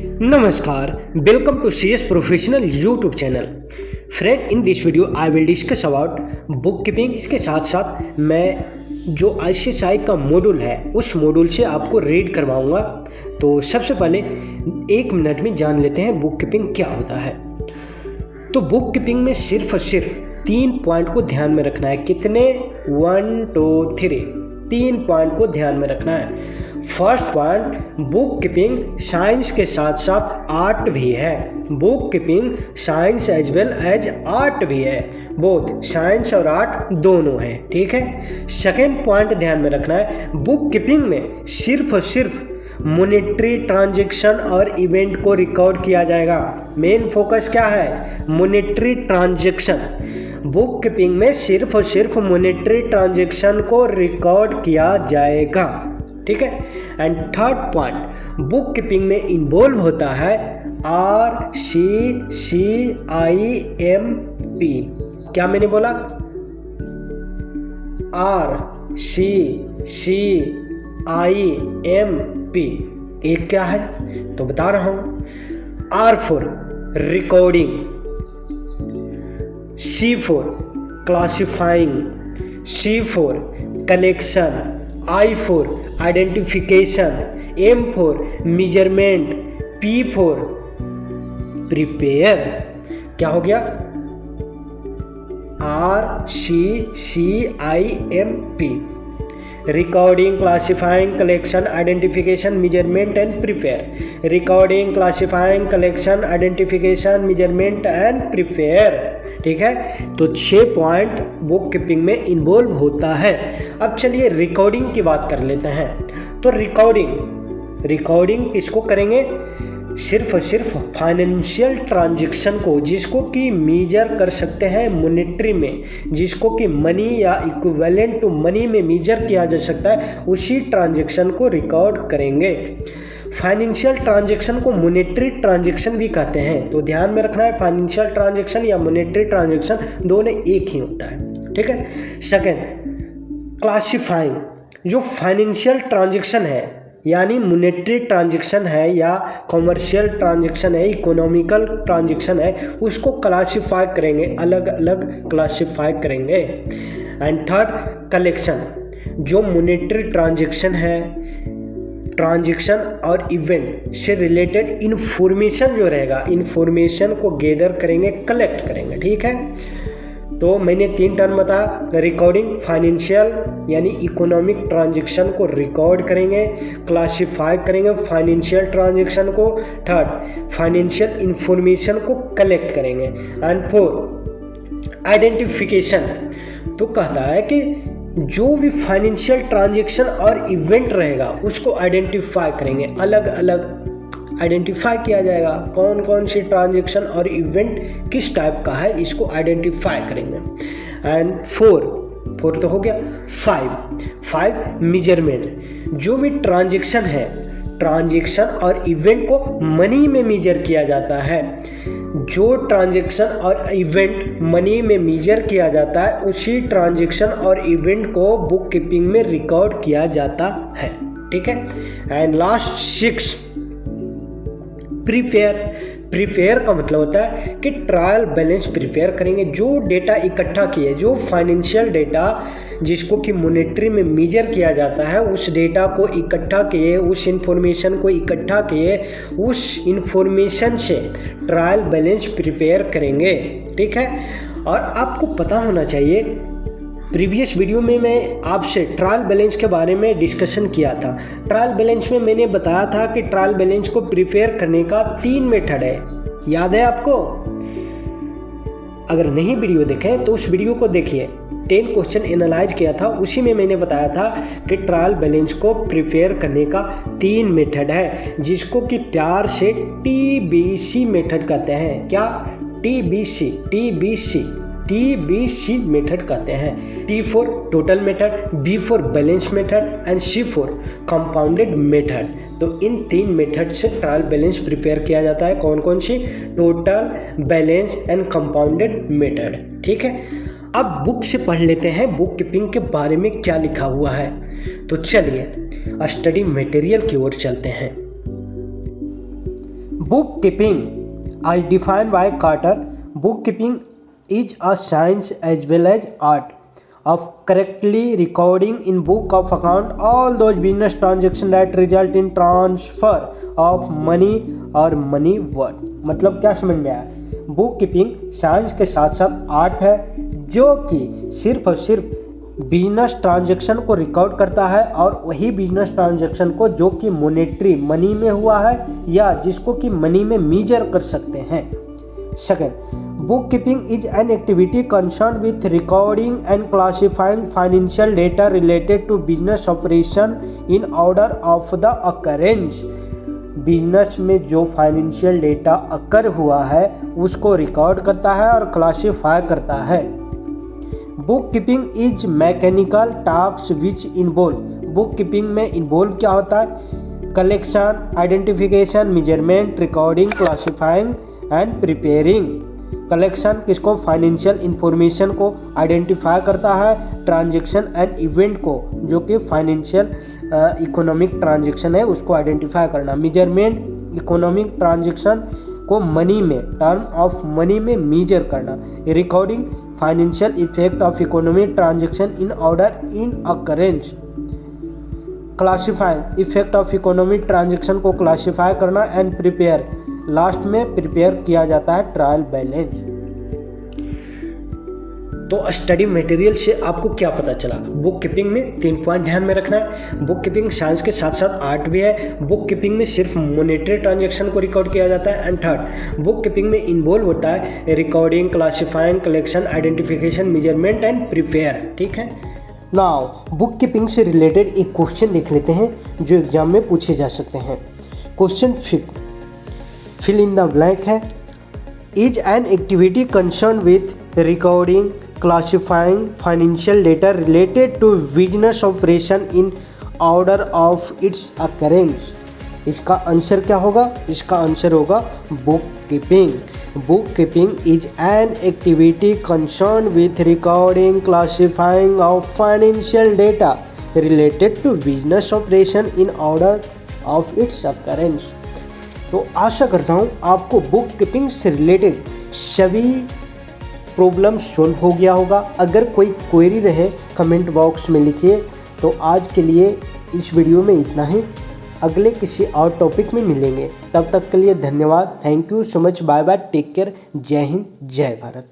Namaskar, welcome to CS Professional YouTube channel. Friend, in this video I will discuss about bookkeeping. इसके साथ साथ मैं जो ICSI का मॉड्यूल है उस मॉड्यूल से आपको रीड करवाऊंगा। तो सबसे पहले 1 मिनट में जान लेते हैं बुककीपिंग क्या होता है। तो बुककीपिंग में सिर्फ और सिर्फ 3 पॉइंट को ध्यान में रखना है। कितने? 1 2 3 3 पॉइंट को ध्यान में रखना है। First point, book keeping science के साथ साथ आर्ट भी है। Book keeping science as well as art भी है। बोथ साइंस और आर्ट दोनों है। ठीक है। सेकेंड पॉइंट ध्यान में रखना है, बुक कीपिंग में सिर्फ और सिर्फ मॉनेटरी ट्रांजैक्शन और इवेंट को रिकॉर्ड किया जाएगा। मेन फोकस क्या है? Monetary transaction. बुक कीपिंग में सिर्फ और सिर्फ मॉनेटरी ट्रांजैक्शन को रिकॉर्ड किया जाएगा। ठीक है। And third point, book keeping में इन्वॉल्व होता है RCCIMP। क्या मैंने बोला? RCCIMP। एक क्या है तो बता रहा हूं। R for recording, C for classifying, C for collection, I for identification, M for measurement, P for prepare। क्या हो गया? RCCIMP। Recording, classifying, collection, identification, measurement and prepare। Recording, classifying, collection, identification, measurement and prepare। ठीक है। तो 6 point book keeping में involve होता है। अब चलिए रिकॉर्डिंग की बात कर लेते हैं। तो रिकॉर्डिंग किसको करेंगे? सिर्फ और सिर्फ फाइनेंशियल ट्रांजैक्शन को, जिसको कि मेजर कर सकते हैं मॉनेटरी में, जिसको कि मनी या इक्विवेलेंट टू मनी में मेजर किया जा सकता है, उसी ट्रांजैक्शन को रिकॉर्ड करेंगे। फाइनेंशियल ट्रांजैक्शन को मॉनेटरी ट्रांजैक्शन भी कहते हैं। तो ध्यान में रखना है, फाइनेंशियल ट्रांजैक्शन या मॉनेटरी ट्रांजैक्शन दोनों एक ही होता है। ठीक है। Second, classifying. जो फाइनेंशियल ट्रांजैक्शन है यानी मॉनेटरी ट्रांजैक्शन है या कॉमर्शियल ट्रांजैक्शन है, इकोनॉमिकल ट्रांजैक्शन है, उसको क्लासिफाई करेंगे, अलग अलग क्लासिफाई करेंगे। And third, collection. जो मॉनेटरी ट्रांजैक्शन है, ट्रांजैक्शन और इवेंट से रिलेटेड इन्फॉर्मेशन जो रहेगा, इन्फॉर्मेशन को गैदर करेंगे, कलेक्ट करेंगे। ठीक है। तो मैंने 3 टर्म बताया। रिकॉर्डिंग, फाइनेंशियल यानी इकोनॉमिक ट्रांजैक्शन को रिकॉर्ड करेंगे, क्लासिफाई करेंगे फाइनेंशियल ट्रांजैक्शन को। थर्ड, फाइनेंशियल इन्फॉर्मेशन को कलेक्ट करेंगे। And fourth, identification. तो कहता है कि जो भी फाइनेंशियल ट्रांजैक्शन और इवेंट रहेगा उसको आइडेंटिफाई करेंगे, अलग अलग आइडेंटिफाई किया जाएगा। कौन कौन सी ट्रांजैक्शन और इवेंट किस टाइप का है, इसको आइडेंटिफाई करेंगे। एंड फोर तो हो गया। 5 मेजरमेंट। जो भी ट्रांजैक्शन है, ट्रांजैक्शन और इवेंट को मनी में मेजर किया जाता है। जो ट्रांजैक्शन और इवेंट मनी में मेजर किया जाता है, उसी ट्रांजैक्शन और इवेंट को बुक कीपिंग में रिकॉर्ड किया जाता है। ठीक है। एंड लास्ट 6, प्रिपेयर का मतलब होता है कि ट्रायल बैलेंस प्रिपेयर करेंगे। जो डेटा इकट्ठा किए, जो फाइनेंशियल डेटा जिसको कि मॉनेटरी में मेजर किया जाता है, उस डेटा को इकट्ठा किए, उस इंफॉर्मेशन को इकट्ठा किए, उस इंफॉर्मेशन से ट्रायल बैलेंस प्रिपेयर करेंगे। ठीक है। और आपको पता होना चाहिए, प्रीवियस वीडियो में मैं आपसे ट्रायल बैलेंस के बारे में डिस्कशन किया था। ट्रायल बैलेंस में मैंने बताया था कि ट्रायल बैलेंस को प्रिपेयर करने का 3 मेथड है। याद है आपको? अगर नहीं वीडियो देखें तो उस वीडियो को देखिए। 10 क्वेश्चन एनालाइज किया था, उसी में मैंने बताया था कि ट्रायल बैलेंस को प्रिपेयर करने का 3 मेथड है, जिसको कि प्यार से TBC मेथड कहते हैं। क्या? TBC मेथड कहते हैं। T for total method, B for balance method and C for compounded method. तो इन 3 मेथड से ट्रायल बैलेंस प्रिपेयर किया जाता है। कौन कौन सी? Total, balance and compounded method. ठीक है। अब बुक से पढ़ लेते हैं बुक कीपिंग के बारे में क्या लिखा हुआ है। तो चलिए स्टडी मटेरियल की ओर चलते हैं। bookkeeping, as defined by Carter, bookkeeping is a science as well as art of correctly recording in book of account all those business transactions that result in transfer of money और money worth. मतलब क्या समझ में आया? Book keeping science के साथ साथ art है जो कि सिर्फ और सिर्फ बिजनेस ट्रांजैक्शन को रिकॉर्ड करता है और वही बिजनेस ट्रांजैक्शन को जो कि मॉनेटरी मनी में हुआ है या जिसको कि मनी में मेजर कर सकते हैं। Second, book keeping is an activity concern with recording and classifying financial data related to business operation in order of the occurrence. Business में जो फाइनेंशियल डेटा अकर हुआ है उसको रिकॉर्ड करता है और क्लासिफाई करता है। Book keeping is mechanical task which involve, book keeping में इन्वॉल्व क्या होता है? Collection, identification, measurement, recording, classifying and preparing. Collection किसको? फाइनेंशियल इंफॉर्मेशन को आइडेंटिफाई करता है, ट्रांजैक्शन एंड इवेंट को जो कि फाइनेंशियल इकोनॉमिक ट्रांजैक्शन है उसको आइडेंटिफाई करना। मेजरमेंट इकोनॉमिक ट्रांजैक्शन को मनी में, टर्म ऑफ मनी में मेजर करना। Recording financial effect of economic transaction in order in occurrence. Classifying effect of economic transaction को क्लासिफाई करना एंड प्रिपेयर, लास्ट में प्रिपेयर किया जाता है ट्रायल बैलेंस। तो स्टडी मटेरियल से आपको क्या पता चला? बुक कीपिंग में 3 पॉइंट ध्यान में रखना है। बुक कीपिंग साइंस के साथ साथ आर्ट भी है। बुक कीपिंग में सिर्फ मॉनेटरी ट्रांजैक्शन को रिकॉर्ड किया जाता है। एंड थर्ड, बुक कीपिंग में इन्वॉल्व होता है recording, classifying, collection, identification, measurement and prepare. ठीक है। नाउ बुक कीपिंग से रिलेटेड एक क्वेश्चन देख लेते हैं जो एग्जाम में पूछे जा सकते हैं। Question fill in the blank है। Is an activity concern with recording, classifying financial data related to business operation in order of its occurrence. इसका आंसर क्या होगा? इसका आंसर होगा book keeping. Book keeping is an activity concern with recording, classifying of financial data related to business operation in order of its occurrence. तो आशा करता हूँ आपको बुक कीपिंग से रिलेटेड सभी प्रॉब्लम सॉल्व हो गया होगा। अगर कोई क्वेरी रहे कमेंट बॉक्स में लिखिए। तो आज के लिए इस वीडियो में इतना ही। अगले किसी और टॉपिक में मिलेंगे। तब तक के लिए धन्यवाद। Thank you so much. Bye bye. Take care. जय हिंद, जय भारत।